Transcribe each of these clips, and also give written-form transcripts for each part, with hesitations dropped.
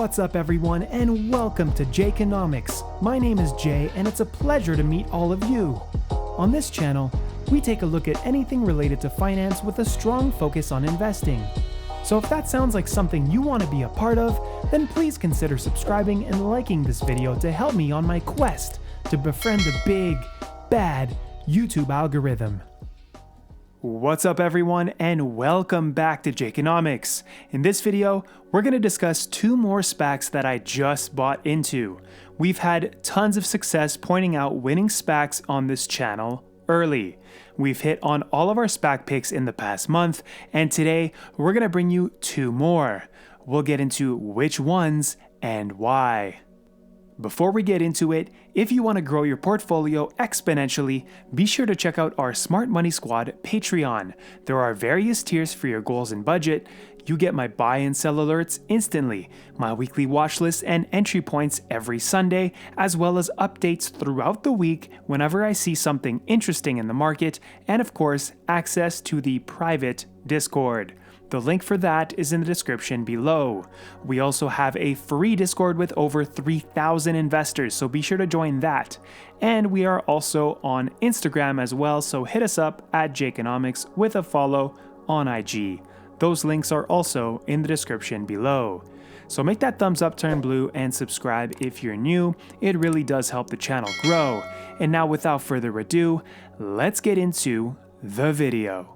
What's up everyone, and welcome to Jayconomics. My name is Jay and it's a pleasure to meet all of you. On this channel, we take a look at anything related to finance with a strong focus on investing. So if that sounds like something you want to be a part of, then please consider subscribing and liking this video to help me on my quest to befriend the big, bad YouTube algorithm. What's up everyone, and welcome back to Jayconomics. In this video, we're going to discuss two more SPACs that I just bought into. We've had tons of success pointing out winning SPACs on this channel early. We've hit on all of our SPAC picks in the past month, and today we're going to bring you two more. We'll get into which ones and why. Before we get into it, if you want to grow your portfolio exponentially, be sure to check out our Smart Money Squad Patreon. There are various tiers for your goals and budget. You get my buy and sell alerts instantly, my weekly watch list and entry points every Sunday, as well as updates throughout the week whenever I see something interesting in the market, and of course, access to the private Discord. The link for that is in the description below. We also have a free Discord with over 3,000 investors, so be sure to join that. And we are also on Instagram as well, so hit us up at Jayconomics with a follow on IG. Those links are also in the description below. So make that thumbs up turn blue and subscribe if you're new. It really does help the channel grow. And now without further ado, let's get into the video.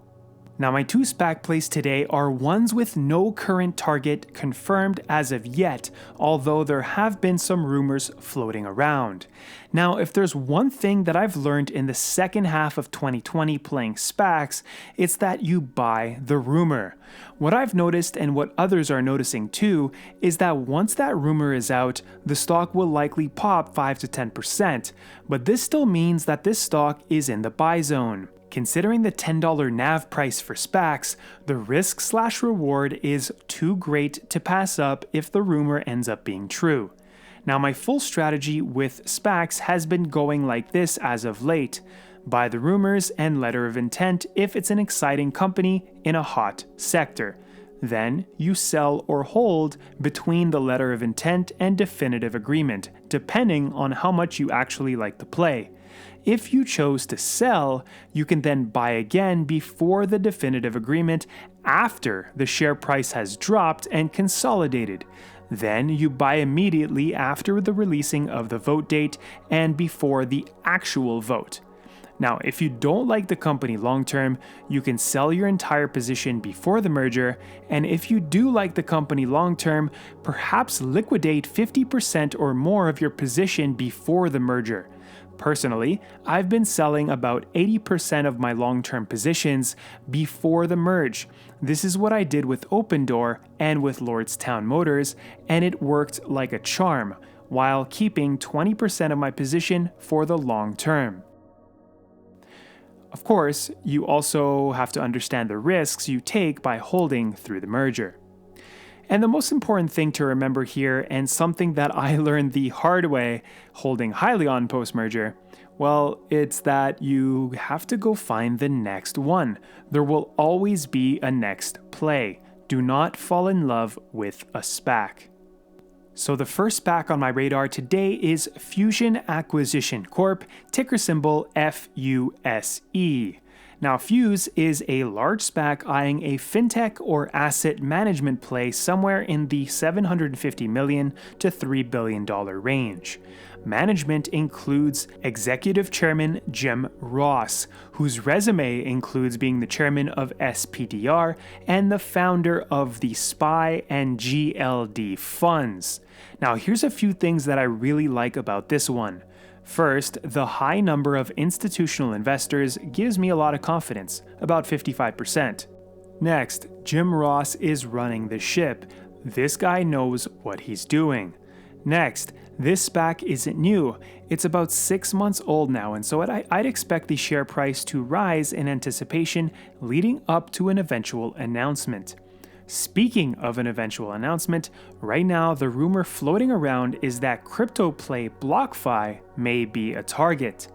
Now my two SPAC plays today are ones with no current target confirmed as of yet, although there have been some rumors floating around. Now if there's one thing that I've learned in the second half of 2020 playing SPACs, it's that you buy the rumor. What I've noticed, and what others are noticing too, is that once that rumor is out, the stock will likely pop 5 to 10%, but this still means that this stock is in the buy zone. Considering the $10 NAV price for SPACs, the risk/reward is too great to pass up if the rumor ends up being true. Now my full strategy with SPACs has been going like this as of late. Buy the rumors and letter of intent if it's an exciting company in a hot sector. Then you sell or hold between the letter of intent and definitive agreement, depending on how much you actually like the play. If you chose to sell, you can then buy again before the definitive agreement after the share price has dropped and consolidated. Then you buy immediately after the releasing of the vote date and before the actual vote. Now, if you don't like the company long term, you can sell your entire position before the merger, and if you do like the company long term, perhaps liquidate 50% or more of your position before the merger. Personally, I've been selling about 80% of my long-term positions before the merge. This is what I did with Opendoor and with Lordstown Motors, and it worked like a charm, while keeping 20% of my position for the long term. Of course, you also have to understand the risks you take by holding through the merger. And the most important thing to remember here, and something that I learned the hard way holding highly on post-merger, well, it's that you have to go find the next one. There will always be a next play. Do not fall in love with a SPAC. So the first SPAC on my radar today is Fusion Acquisition Corp, ticker symbol FUSE. Now, Fuse is a large SPAC eyeing a fintech or asset management play somewhere in the $750 million to $3 billion range. Management includes Executive Chairman Jim Ross, whose resume includes being the chairman of SPDR and the founder of the SPY and GLD funds. Now, here's a few things that I really like about this one. First, the high number of institutional investors gives me a lot of confidence, about 55%. Next, Jim Ross is running the ship. This guy knows what he's doing. Next, this SPAC isn't new. It's about 6 months old now, and so I'd expect the share price to rise in anticipation leading up to an eventual announcement. Speaking of an eventual announcement, right now the rumor floating around is that crypto play BlockFi may be a target.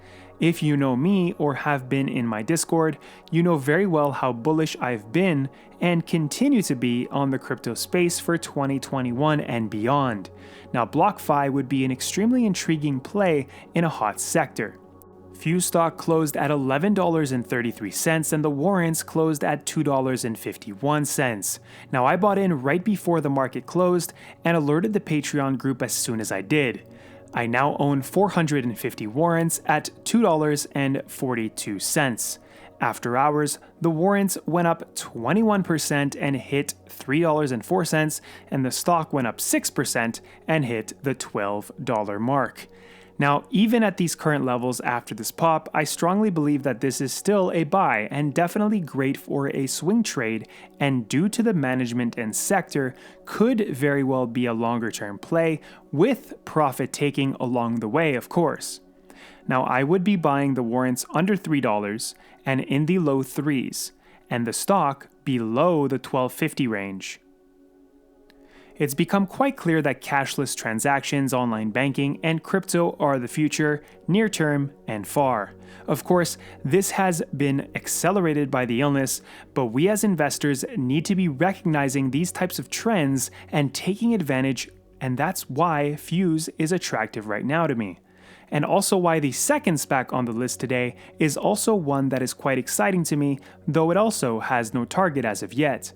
If you know me or have been in my Discord, you know very well how bullish I've been and continue to be on the crypto space for 2021 and beyond. Now, BlockFi would be an extremely intriguing play in a hot sector. Fusestock closed at $11.33 and the warrants closed at $2.51. Now, I bought in right before the market closed and alerted the Patreon group as soon as I did. I now own 450 warrants at $2.42. After hours, the warrants went up 21% and hit $3.04, and the stock went up 6% and hit the $12 mark. Now, even at these current levels after this pop, I strongly believe that this is still a buy and definitely great for a swing trade, and due to the management and sector, could very well be a longer term play with profit taking along the way, of course. Now, I would be buying the warrants under $3 and in the low threes, and the stock below the $12.50 range. It's become quite clear that cashless transactions, online banking, and crypto are the future, near term and far. Of course, this has been accelerated by the illness, but we as investors need to be recognizing these types of trends and taking advantage, and that's why Fuse is attractive right now to me. And also why the second SPAC on the list today is also one that is quite exciting to me, though it also has no target as of yet.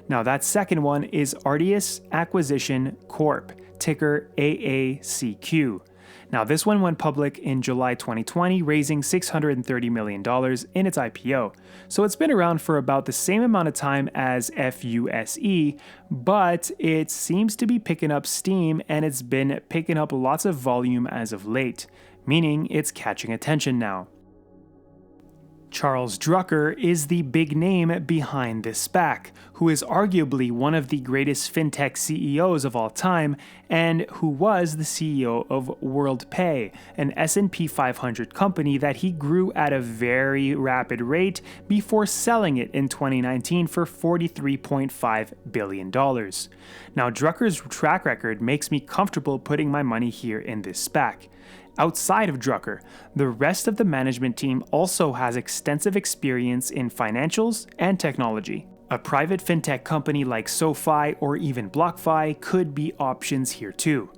Now, that second one is Artius Acquisition Corp, ticker AACQ. Now, this one went public in July 2020, raising $630 million in its IPO. So it's been around for about the same amount of time as FUSE, but it seems to be picking up steam and it's been picking up lots of volume as of late, meaning it's catching attention now. Charles Drucker is the big name behind this SPAC, who is arguably one of the greatest fintech CEOs of all time, and who was the CEO of WorldPay, an S&P 500 company that he grew at a very rapid rate before selling it in 2019 for $43.5 billion. Now, Drucker's track record makes me comfortable putting my money here in this SPAC. Outside of Drucker, the rest of the management team also has extensive experience in financials and technology. A private fintech company like SoFi or even BlockFi could be options here too.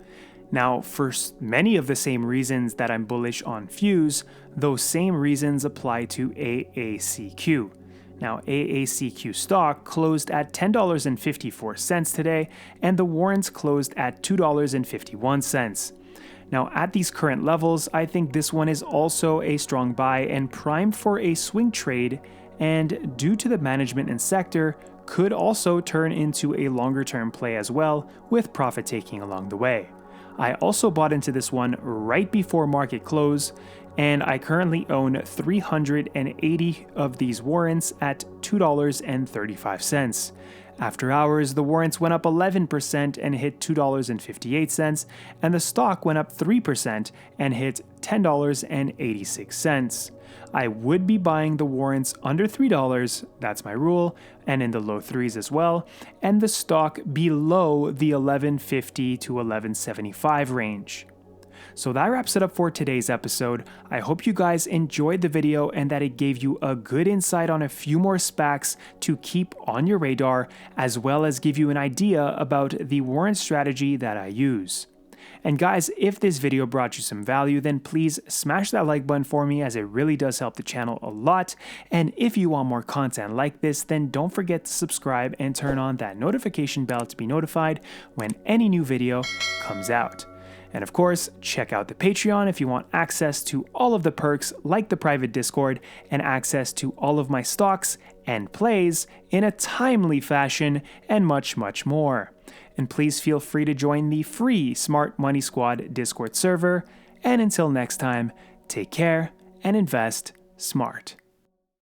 Now, for many of the same reasons that I'm bullish on Fuse, those same reasons apply to AACQ. Now, AACQ stock closed at $10.54 today, and the warrants closed at $2.51. Now, at these current levels, I think this one is also a strong buy and primed for a swing trade, and due to the management and sector, could also turn into a longer term play as well, with profit taking along the way. I also bought into this one right before market close, and I currently own 380 of these warrants at $2.35. After hours, the warrants went up 11% and hit $2.58, and the stock went up 3% and hit $10.86. I would be buying the warrants under $3, that's my rule, and in the low threes as well, and the stock below the $11.50 to $11.75 range. So that wraps it up for today's episode. I hope you guys enjoyed the video and that it gave you a good insight on a few more SPACs to keep on your radar, as well as give you an idea about the warrant strategy that I use. And guys, if this video brought you some value, then please smash that like button for me, as it really does help the channel a lot. And if you want more content like this, then don't forget to subscribe and turn on that notification bell to be notified when any new video comes out. And of course, check out the Patreon if you want access to all of the perks like the private Discord and access to all of my stocks and plays in a timely fashion and much, much more. And please feel free to join the free Smart Money Squad Discord server. And until next time, take care and invest smart.